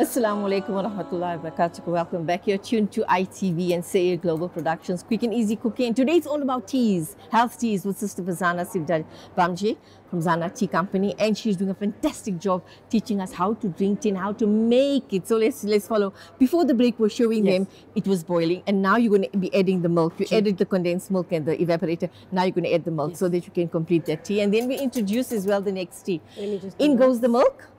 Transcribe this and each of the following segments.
Assalamu alaikum wa rahmatullahi wa barakatuh. Welcome back. You're tuned to ITV and Sayer Global Productions, Quick and Easy Cooking. And today it's all about teas, health teas with Sister Fazana Sivdar Bamji from Zana Tea Company. And she's doing a fantastic job teaching us how to drink tea and how to make it. So let's follow. Before the break, we're showing them it was boiling. And now you're going to be adding the milk. You added the condensed milk and the evaporator. Now you're going to add the milk so that you can complete that tea. And then we introduce as well the next tea. In goes the milk.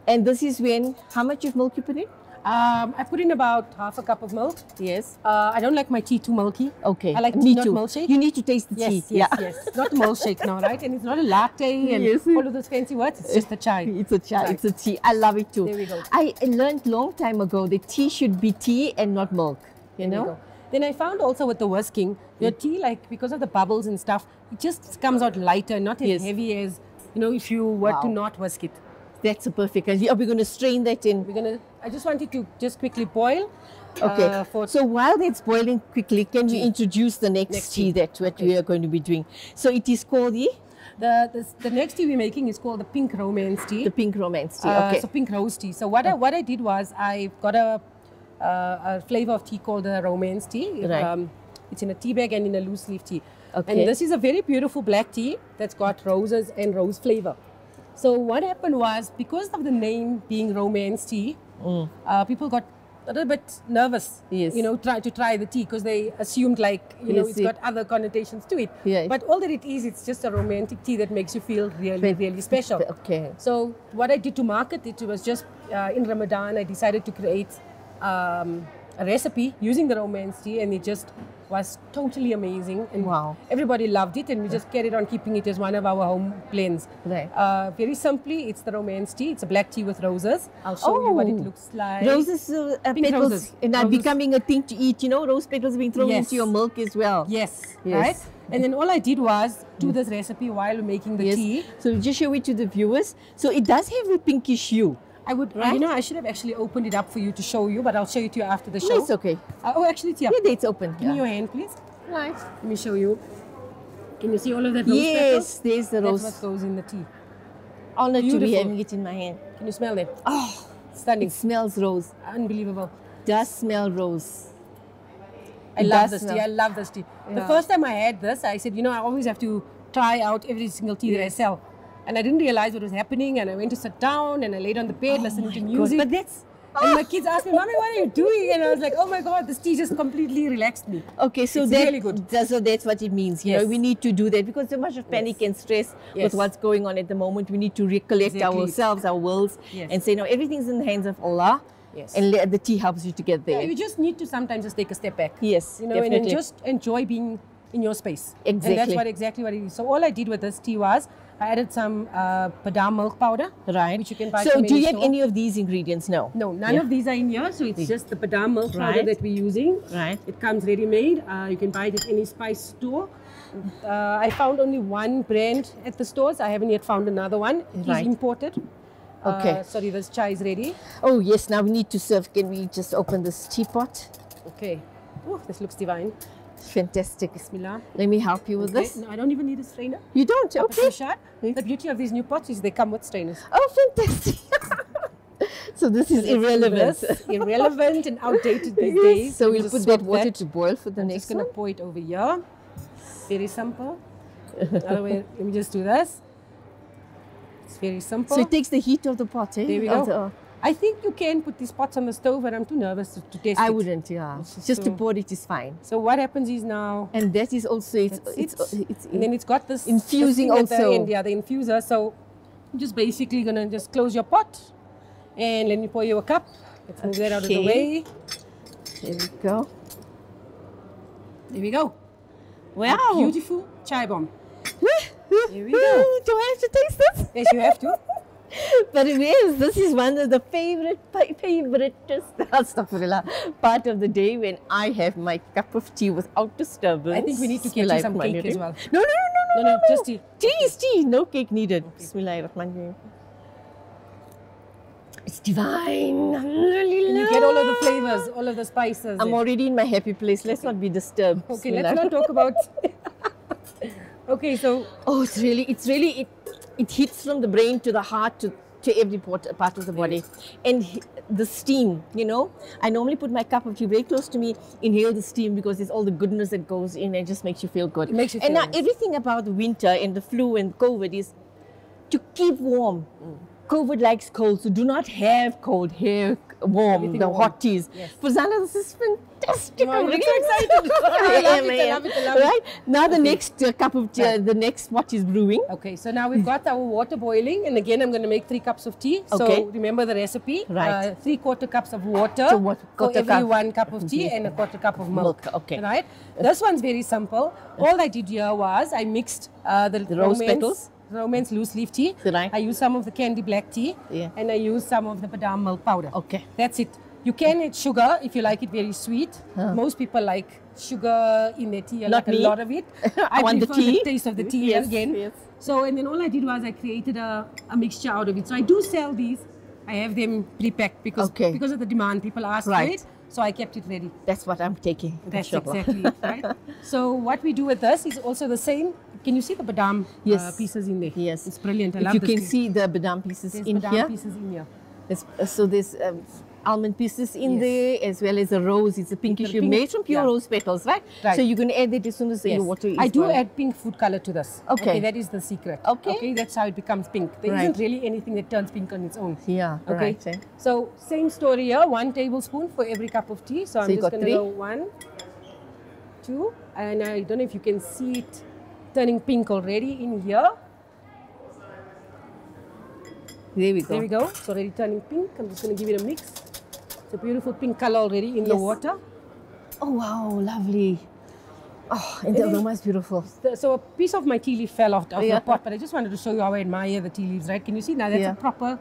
And this is when, how much of milk you put in? I put in about half a cup of milk. Yes. I don't like my tea too milky. Okay. I like tea not milkshake. You need to taste the tea. Yes. Not a milkshake now, right? And it's not a latte and all of those fancy words. It's just a chai. It's a chai. It's a tea. I love it too. There we go. I learned long time ago that tea should be tea and not milk. You know? Then I found also with the whisking, your tea, like because of the bubbles and stuff, it just comes out lighter, not as heavy as, you know, if you were to not whisk it. That's a perfect. Are we going to strain that in? I just want it to just quickly boil. Okay. So while it's boiling quickly, can we introduce the next tea that we are going to be doing? So it is called the next tea we're making is called the Pink Romance Tea. The Pink Romance Tea. Okay. So pink rose tea. So what I did was I got a flavor of tea called the Romance Tea. Right. It's in a tea bag and in a loose leaf tea. Okay. And this is a very beautiful black tea that's got roses and rose flavor. So what happened was, because of the name being Romance Tea, people got a little bit nervous, you know, try the tea because they assumed like, you know, it's got other connotations to it. Yes. But all that it is, it's just a romantic tea that makes you feel really, really special. Okay. So what I did to market it was just in Ramadan, I decided to create a recipe using the Romance Tea, and it just was totally amazing, and everybody loved it, and we just carried on keeping it as one of our home blends. Right. Very simply, it's the Romance Tea. It's a black tea with roses. I'll show you what it looks like. Roses, pink petals, roses. and are becoming a thing to eat. You know, rose petals being thrown into your milk as well. Yes. Right. And then all I did was do this recipe while making the tea. So just show it to the viewers. So it does have a pinkish hue. I would, you know, I should have actually opened it up for you to show you, but I'll show it to you after the show. No, it's okay. Oh, actually, it's here. Yeah, it's open. Give me your hand, please. Right. Let me show you. Can you see all of that rose petals? Yes, there's the rose. That's what goes in the tea. Honored to be having it in my hand. Can you smell it? Oh, stunning. It smells rose. Unbelievable. Does smell rose. I love this tea. I love this tea. The first time I had this, I said, you know, I always have to try out every single tea that I sell. And I didn't realize what was happening, and I went to sit down and I laid on the bed listening to music. But that's... And my kids asked me, Mommy, what are you doing? And I was like, oh my God, this tea just completely relaxed me. Okay, so it's really good. So that's what it means. You know, we need to do that because so much of panic and stress with what's going on at the moment. We need to recollect ourselves, our worlds, and say, no, everything's in the hands of Allah. And the tea helps you to get there. Yeah, you just need to sometimes just take a step back. Yes, you know, and just enjoy being in your space. Exactly. And that's exactly what it is. So all I did with this tea was I added some badam milk powder, which you can buy. So do you have any of these ingredients? No. No, none of these are in here. So it's just the badam milk powder that we're using. Right. It comes ready-made. You can buy it at any spice store. I found only one brand at the stores. I haven't yet found another one. It's imported. Okay. Sorry, this chai is ready. Oh yes, now we need to serve. Can we just open this teapot? Okay. Oh, this looks divine. Fantastic. Bismillah. Let me help you with this. No, I don't even need a strainer. You don't? Okay. The beauty of these new pots is they come with strainers. Oh, fantastic. So this is irrelevant. Irrelevant and outdated these days. So we'll put that water to boil for the next one. I'm just going to pour it over here. Very simple. Let me just do this. It's very simple. So it takes the heat of the pot, eh? There we go. I think you can put these pots on the stove, but I'm too nervous to test it. I wouldn't, just to pour it is fine. So what happens is now... And that is also... and then it's got this... Infusing also. The infuser. So you're just basically going to just close your pot. And let me pour you a cup. Let's move that out of the way. There we go. There we go. Wow. A beautiful chai bomb. Here we go. Do I have to taste this? Yes, you have to. But it is. This is one of the favorite part of the day when I have my cup of tea without disturbance. I think we need to get you some cake as well. No, just tea. Tea. No cake needed. Bismillahirrahmanirrahim. It's divine. You get all of the flavors, all of the spices. I'm already in my happy place. Let's not be disturbed. Okay, let's not talk about... Okay, so... Oh, it hits from the brain to the heart to to every part of the body. And the steam, you know, I normally put my cup of tea very close to me, inhale the steam because it's all the goodness that goes in and just makes you feel good. It makes you and feel now nice. everything about the winter and the flu and COVID is to keep warm. COVID likes cold, so do not have cold, have warm, Everything the warm. hot teas. Yes. For Zana, this is fantastic. Oh, I'm you're really so excited. I love it, I love it, I love it. Right? Now the Okay. next cup of tea, Right. the next what is brewing. Okay, so now we've got our water boiling, and again I'm going to make 3 cups of tea. Okay. So remember the recipe. Right. 3/4 cups of water So what- for quarter every cup. 1 cup of tea and a 1/4 cup of milk. Okay. Right. This one's very simple. All I did here was I mixed the rose petals? Romance loose leaf tea. Right. I used some of the candy black tea, Yeah. and I used some of the badam milk powder. Okay. That's it. You can add sugar if you like it very sweet. Most people like sugar in their tea, Not like me. a lot of it. I want the prefer tea. taste of the tea Yes, again. yes. So, and then all I did was I created a mixture out of it. So I do sell these. I have them pre-packed because of the demand. People ask for Right. it. So I kept it ready. That's what I'm taking. That's Mashallah. exactly it, right? So what we do with this is also the same. Can you see the badam Yes. pieces in there? Yes. It's brilliant. I If love you this can thing. see the badam pieces There's in badam here. pieces in here. So there's almond pieces in Yes. there, as well as a rose. It's a pinkish. You pink, made from pure yeah. rose petals, right? Right. So you're going to add it as soon as Yes. your water is I do boiled. add pink food color to this. Okay. That is the secret. Okay. That's how it becomes pink. There Right. not really anything that turns pink on its own. Yeah, Okay. right. eh? So same story here. 1 tablespoon for every cup of tea. So I'm you just got going to 3? go 1, 2, and I don't know if you can see it turning pink already in here. There we go. There we go. It's already turning pink. I'm just going to give it a mix. It's a beautiful pink color already in the Yes. water. Oh, wow, lovely. Oh, and the then- aroma is beautiful. So a piece of my tea leaf fell off of Yeah. the pot, but I just wanted to show you how I admire the tea leaves, right? Can you see now? That's Yeah. a proper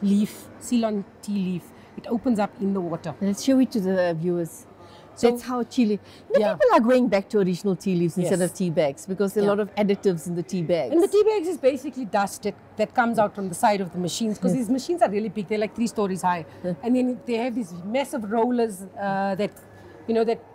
leaf, Ceylon tea leaf. It opens up in the water. Let's show it to the viewers. So- That's how chili. Yeah. People are going back to original tea leaves instead Yes. of tea bags because there are a Yeah. lot of additives in the tea bags. And the tea bags is basically dust that comes out from the side of the machines because these machines are really big. They're like 3 stories high. And then they have these massive rollers that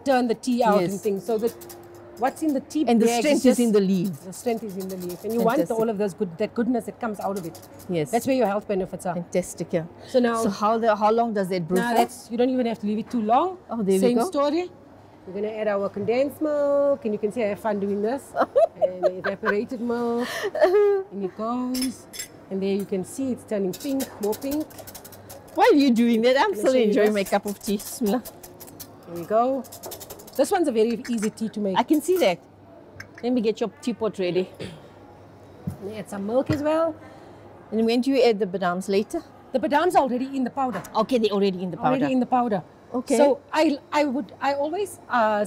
turn the tea out Yes. and things. So that what's in the tea And the bag strength just, is in the leaf. The strength is in the leaf. And you want Fantastic. all of that goodness that comes out of it. Yes. That's where your health benefits are. Fantastic. Yeah. So now, So how long does that brew now for? you don't even have to leave it too long. Oh, there we Same go. story. We're going to add our condensed milk, and you can see I have fun doing this. And evaporated milk, and it goes. And there you can see it's turning pink, more pink. Why are you doing that? I'm Can I still show you enjoying this? my cup of tea. Bismillah. Here we go. This one's a very easy tea to make. I can see that. Let me get your teapot ready. And add some milk as well. And when do you add the badams later? The badam's already in the powder. Okay, they're already in the powder. Already in the powder. Okay. So I always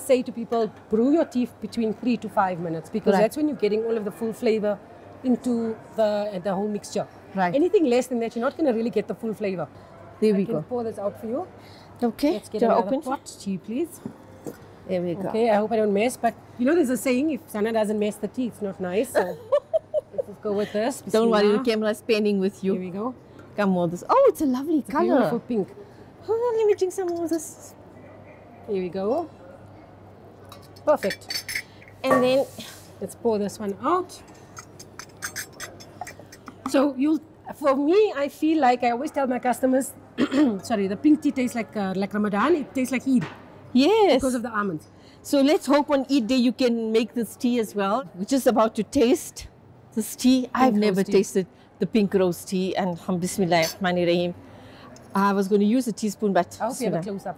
say to people, brew your tea between 3 to 5 minutes because Right. that's when you're getting all of the full flavor into the whole mixture. Right. Anything less than that, you're not going to really get the full flavor. There I we can go. pour this out for you. Okay. Let's get Do I another open? pot, tea, please. There we go. Okay, I hope I don't mess, but there's a saying, if Sana doesn't mess the tea, it's not nice. So let's just go with this. Don't worry, the Bismillah. camera's panning with Here you. we go. Come on, this. Oh, it's a lovely It's a beautiful color. pink. Oh, let me drink some more of this. Here we go. Perfect. And then, Let's pour this one out. So for me, I feel like I always tell my customers, sorry, the pink tea tastes like Ramadan. It tastes like Eid yes. because of the almonds. So let's hope on Eid day you can make this tea as well. We're just about to taste this tea. I've rose never tea. tasted the pink rose tea, and Bismillah Rahmanir Rahim. I was going to use a teaspoon, but I hope you have a Bismillah. close up.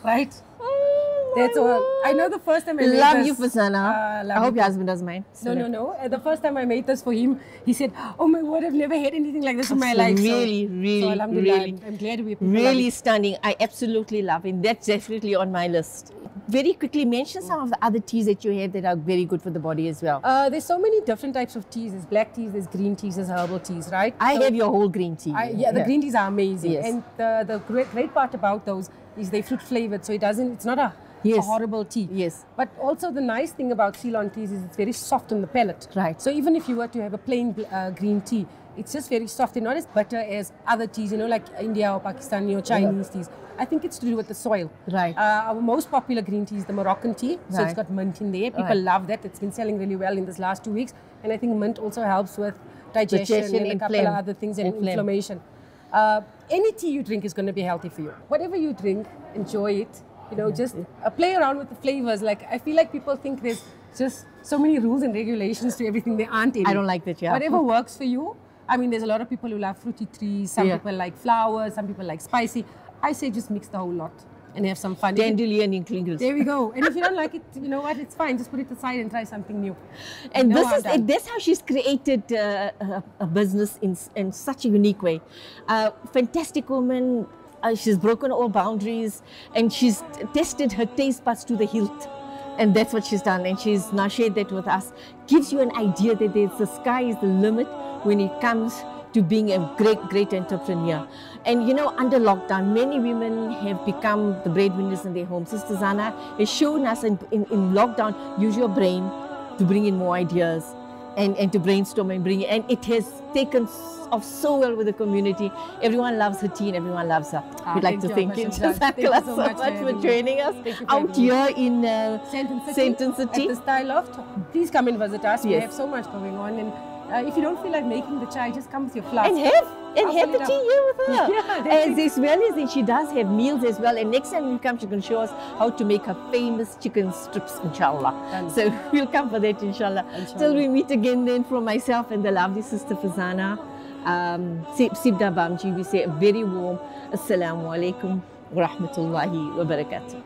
Right? That's all. I know the first time I made Love this. you, Fasana. love I hope you your husband doesn't mind. No. The first time I made this for him, he said, "Oh my word, I've never had anything like this in my life." Really, Alhamdulillah, really, I'm glad we people love really it. stunning. I absolutely love it. That's definitely on my list. Very quickly, mention some of the other teas that you have that are very good for the body as well. There's so many different types of teas. There's black teas, there's green teas, there's herbal teas, right? I So have your whole green tea. the green teas are amazing. Yes. And the great part about those is they're fruit flavored, so it's not a Yes. horrible tea. Yes. But also the nice thing about Ceylon teas is it's very soft on the palate. Right. So even if you were to have a plain green tea, It's just very soft. They're not as bitter as other teas, you know, like India or Pakistani or Chinese teas. I think it's to do with the soil. Right. Our most popular green tea is the Moroccan tea. So Right. it's got mint in there. People love that. It's been selling really well in this last 2 weeks. And I think mint also helps with digestion and a couple of other things and inflammation. Any tea you drink is going to be healthy for you. Whatever you drink, enjoy it. You know, just play around with the flavors. Like, I feel like people think there's just so many rules and regulations to everything. There aren't any. I don't like that, yeah. Whatever works for you. I mean, there's a lot of people who love fruity trees. Some people like flowers. Some people like spicy. I say just mix the whole lot and have some fun. Dandelion ingredients. There we go. And if you don't like it, you know what? It's fine. Just put it aside and try something new. And that's how she's created a business in such a unique way. Fantastic woman. She's broken all boundaries and she's tested her taste buds to the hilt. And that's what she's done. And she's now shared that with us. Gives you an idea that the sky is the limit when it comes to being a great entrepreneur. And you know, under lockdown, many women have become the breadwinners in their homes. Sister Zana has shown us in lockdown, use your brain to bring in more ideas and to brainstorm and bring it. And it has taken off so well with the community. Everyone loves her tea and everyone loves her. We'd like to thank you, Jazakallah, so much for joining us out here in Sandton City. At the Style Loft. Please come and visit us. We have so much going on. And if you don't feel like making the chai, just come with your flask. And have the tea here with her. Yeah, as well as she does have meals as well. And next time we come, she can show us how to make her famous chicken strips, inshallah. So we'll come for that, inshallah. Till we meet again then, from myself and the lovely Sister Fazana, Sibda Bamji, we say a very warm Assalamu alaikum wa rahmatullahi wa barakatuh.